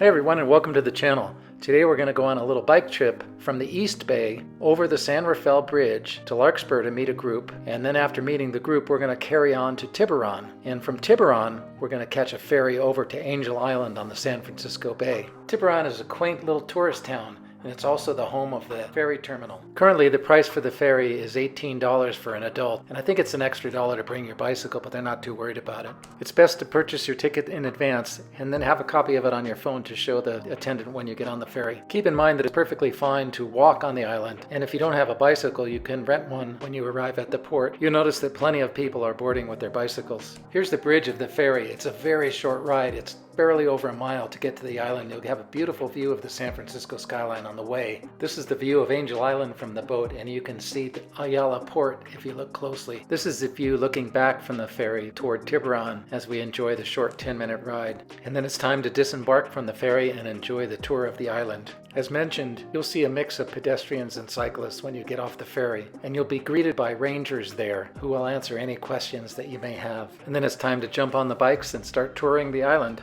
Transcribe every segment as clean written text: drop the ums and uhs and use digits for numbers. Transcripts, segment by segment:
Hey everyone, and welcome to the channel. Today we're going to go on a little bike trip from the East Bay over the San Rafael Bridge to Larkspur to meet a group, and then after meeting the group we're going to carry on to Tiburon, and from Tiburon we're going to catch a ferry over to Angel Island on the San Francisco Bay. Tiburon is a quaint little tourist town, and it's also the home of the ferry terminal. Currently the price for the ferry is $18 for an adult, and I think it's an extra $1 to bring your bicycle, but they're not too worried about it. It's best to purchase your ticket in advance and then have a copy of it on your phone to show the attendant when you get on the ferry. Keep in mind that it's perfectly fine to walk on the island, and if you don't have a bicycle you can rent one when you arrive at the port. You'll notice that plenty of people are boarding with their bicycles. Here's the bridge of the ferry. It's a very short ride. It's barely over a mile to get to the island. You'll have a beautiful view of the San Francisco skyline on the way. This is the view of Angel Island from the boat, and you can see the Ayala port if you look closely. This is the view looking back from the ferry toward Tiburon as we enjoy the short 10-minute ride. And then it's time to disembark from the ferry and enjoy the tour of the island. As mentioned, you'll see a mix of pedestrians and cyclists when you get off the ferry, and you'll be greeted by rangers there who will answer any questions that you may have. And then it's time to jump on the bikes and start touring the island.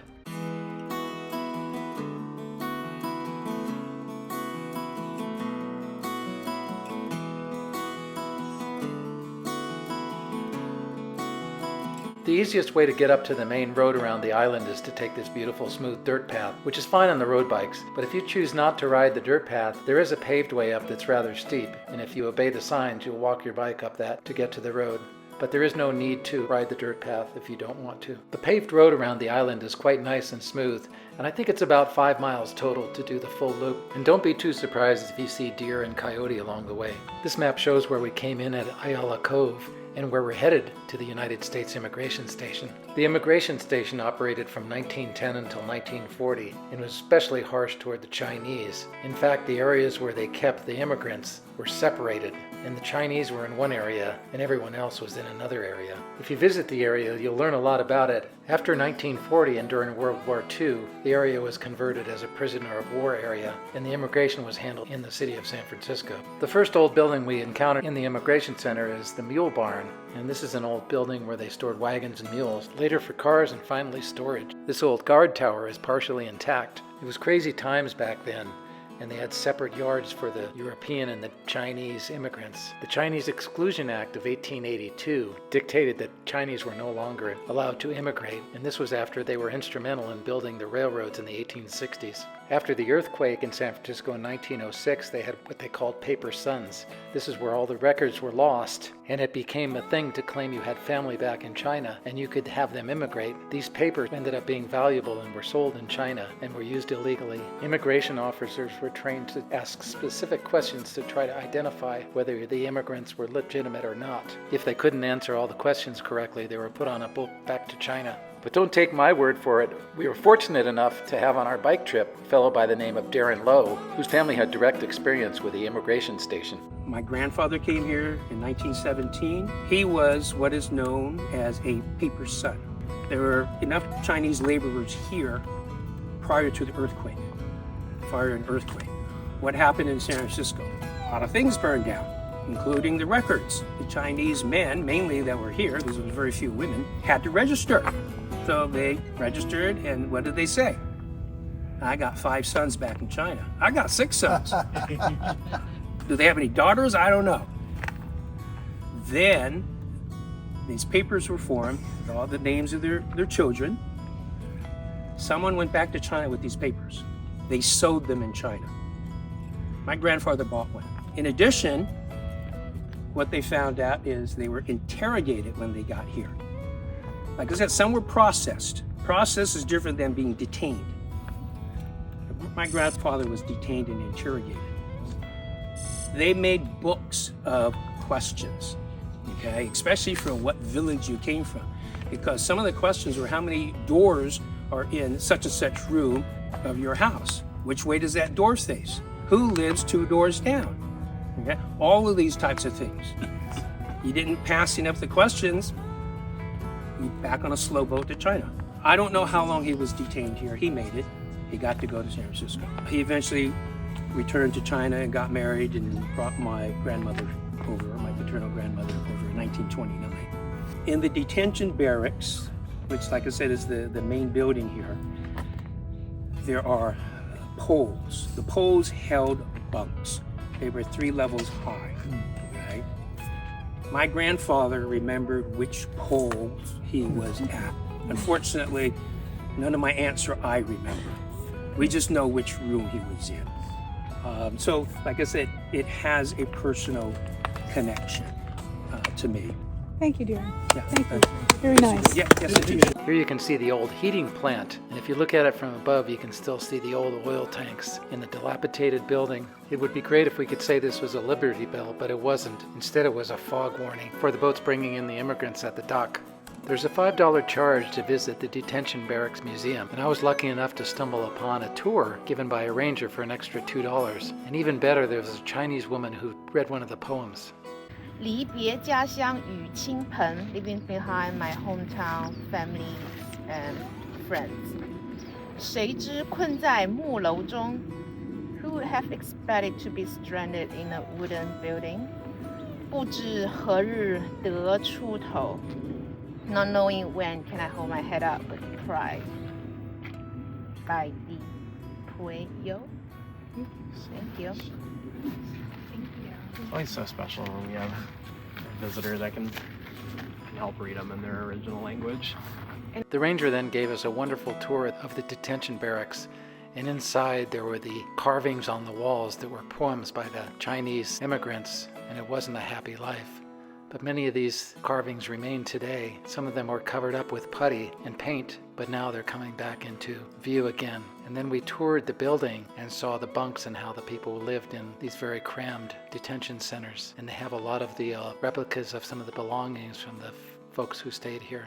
The easiest way to get up to the main road around the island is to take this beautiful smooth dirt path, which is fine on the road bikes, but if you choose not to ride the dirt path, there is a paved way up that's rather steep, and if you obey the signs you'll walk your bike up that to get to the road. But there is no need to ride the dirt path if you don't want to. The paved road around the island is quite nice and smooth, and I think it's about 5 miles total to do the full loop. And don't be too surprised if you see deer and coyote along the way. This map shows where we came in at Ayala Cove, and where we're headed to the United States Immigration Station. The immigration station operated from 1910 until 1940 and was especially harsh toward the Chinese. In fact, the areas where they kept the immigrants were separated, and the Chinese were in one area and everyone else was in another area. If you visit the area, you'll learn a lot about it. After 1940 and during World War II, the area was converted as a prisoner of war area, and the immigration was handled in the city of San Francisco. The first old building we encountered in the immigration center is the Mule Barn, and this is an old building where they stored wagons and mules, later for cars and finally storage. This old guard tower is partially intact. It was crazy times back then, and they had separate yards for the European and the Chinese immigrants. The Chinese Exclusion Act of 1882 dictated that Chinese were no longer allowed to immigrate, and this was after they were instrumental in building the railroads in the 1860s. After the earthquake in San Francisco in 1906, they had what they called paper sons. This is where all the records were lost, and it became a thing to claim you had family back in China and you could have them immigrate. These papers ended up being valuable and were sold in China and were used illegally. Immigration officers were trained to ask specific questions to try to identify whether the immigrants were legitimate or not. If they couldn't answer all the questions correctly, they were put on a boat back to China. But don't take my word for it. We were fortunate enough to have on our bike trip a fellow by the name of Darrin Lowe, whose family had direct experience with the immigration station. My grandfather came here in 1917. He was what is known as a paper son. There were enough Chinese laborers here prior to the earthquake, What happened in San Francisco? A lot of things burned down, including the records. The Chinese men, mainly that were here, because there was very few women, had to register. So they registered, and what did they say? I got 5 sons back in China. I got 6 sons. Do they have any daughters? I don't know. Then these papers were formed with all the names of their children. Someone went back to China with these papers. They sold them in China. My grandfather bought one. In addition, what they found out is they were interrogated when they got here. Like I said, some were processed. Process is different than being detained. My grandfather was detained and interrogated. They made books of questions, okay, especially from what village you came from, because some of the questions were how many doors are in such and such room of your house? Which way does that door face? Who lives 2 doors down? Okay, all of these types of things. You didn't pass enough the questions, you back on a slow boat to China. I don't know how long he was detained here. He made it. He got to go to San Francisco. He eventually returned to China and got married and brought my grandmother over, my paternal grandmother over in 1929. In the detention barracks, which like I said is the main building here, there are poles. The poles held bunks. They were 3 levels high. Okay? My grandfather remembered which pole he was at. Unfortunately, none of my aunts or I remember. We just know which room he was in. So, like I said, it has a personal connection to me. Thank you, Darrin. Yeah. Thank you. Very nice. Yeah, yes, indeed. Here you can see the old heating plant, and if you look at it from above, you can still see the old oil tanks in the dilapidated building. It would be great if we could say this was a Liberty Bell, but it wasn't. Instead, it was a fog warning for the boats bringing in the immigrants at the dock. There's a $5 charge to visit the Detention Barracks Museum, and I was lucky enough to stumble upon a tour given by a ranger for an extra $2. And even better, there was a Chinese woman who read one of the poems. 离别家乡与亲朋 leaving behind my hometown, family and friends. 谁知困在木楼中 Who would have expected to be stranded in a wooden building? 不知何日得出头 Not knowing when can I hold my head up but cry. By the Pueyo. Thank you. It's always so special when we have a visitor that can help read them in their original language. The ranger then gave us a wonderful tour of the detention barracks, and inside there were the carvings on the walls that were poems by the Chinese immigrants, and it wasn't a happy life. But many of these carvings remain today. Some of them were covered up with putty and paint, but now they're coming back into view again. And then we toured the building and saw the bunks and how the people lived in these very crammed detention centers. And they have a lot of the replicas of some of the belongings from the folks who stayed here.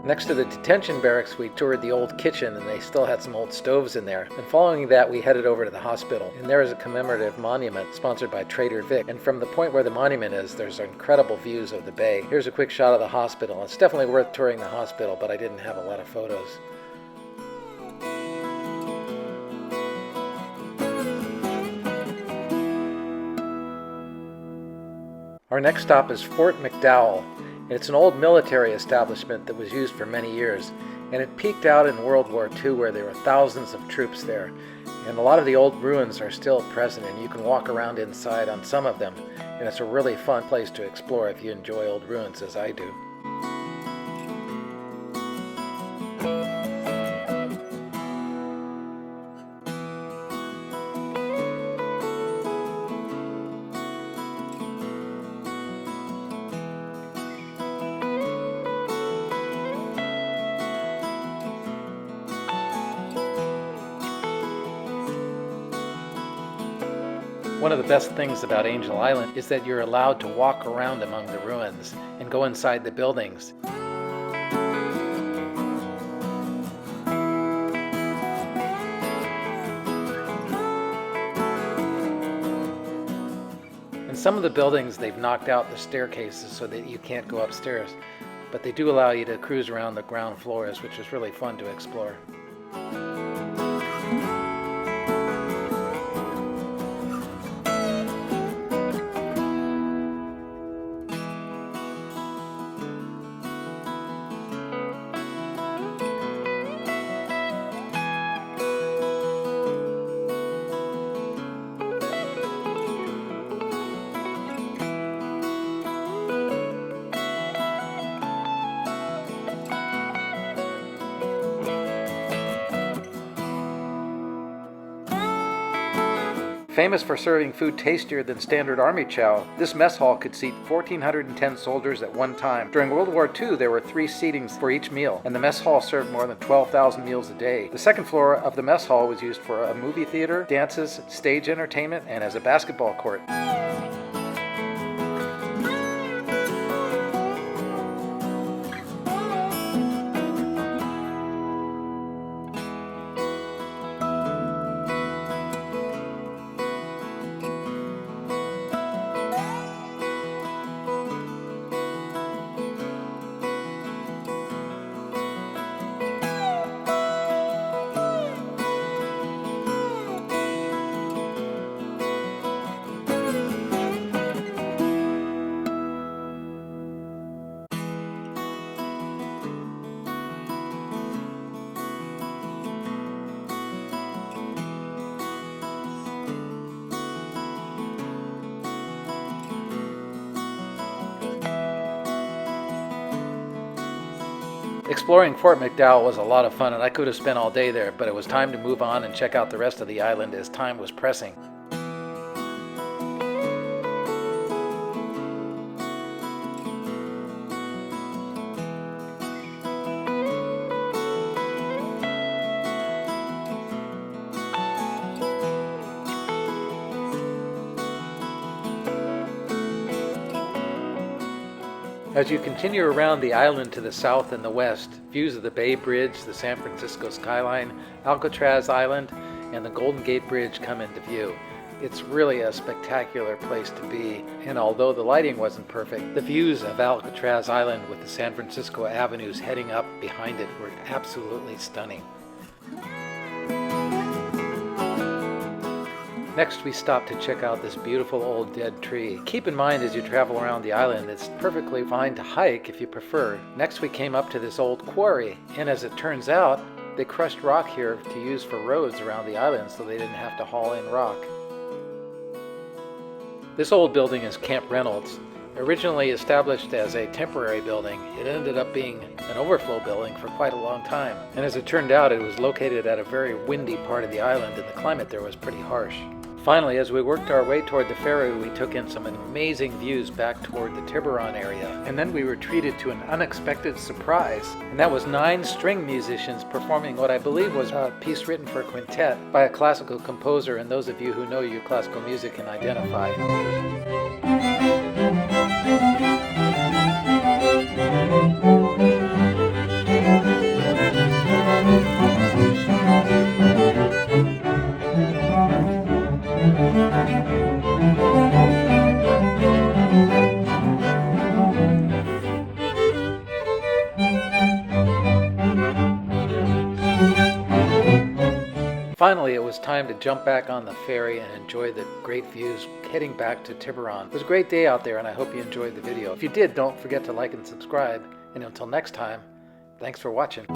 Next to the detention barracks, we toured the old kitchen, and they still had some old stoves in there. And following that, we headed over to the hospital. And there is a commemorative monument sponsored by Trader Vic. And from the point where the monument is, there's incredible views of the bay. Here's a quick shot of the hospital. It's definitely worth touring the hospital, but I didn't have a lot of photos. Our next stop is Fort McDowell. It's an old military establishment that was used for many years, and it peaked out in World War II where there were thousands of troops there. And a lot of the old ruins are still present, and you can walk around inside on some of them, and it's a really fun place to explore if you enjoy old ruins as I do. One of the best things about Angel Island is that you're allowed to walk around among the ruins and go inside the buildings. In some of the buildings, they've knocked out the staircases so that you can't go upstairs, but they do allow you to cruise around the ground floors, which is really fun to explore. Famous for serving food tastier than standard army chow, this mess hall could seat 1,410 soldiers at one time. During World War II, there were 3 seatings for each meal, and the mess hall served more than 12,000 meals a day. The second floor of the mess hall was used for a movie theater, dances, stage entertainment, and as a basketball court. Exploring Fort McDowell was a lot of fun, and I could have spent all day there, but it was time to move on and check out the rest of the island as time was pressing. As you continue around the island to the south and the west, views of the Bay Bridge, the San Francisco skyline, Alcatraz Island, and the Golden Gate Bridge come into view. It's really a spectacular place to be, and although the lighting wasn't perfect, the views of Alcatraz Island with the San Francisco avenues heading up behind it were absolutely stunning. Next, we stopped to check out this beautiful old dead tree. Keep in mind as you travel around the island, it's perfectly fine to hike if you prefer. Next, we came up to this old quarry, and as it turns out, they crushed rock here to use for roads around the island so they didn't have to haul in rock. This old building is Camp Reynolds. Originally established as a temporary building, it ended up being an overflow building for quite a long time. And as it turned out, it was located at a very windy part of the island, and the climate there was pretty harsh. Finally, as we worked our way toward the ferry, we took in some amazing views back toward the Tiburon area. And then we were treated to an unexpected surprise. And that was 9 string musicians performing what I believe was a piece written for a quintet by a classical composer, and those of you who know your classical music can identify. Finally, it was time to jump back on the ferry and enjoy the great views heading back to Tiburon. It was a great day out there, and I hope you enjoyed the video. If you did, don't forget to like and subscribe. And until next time, thanks for watching.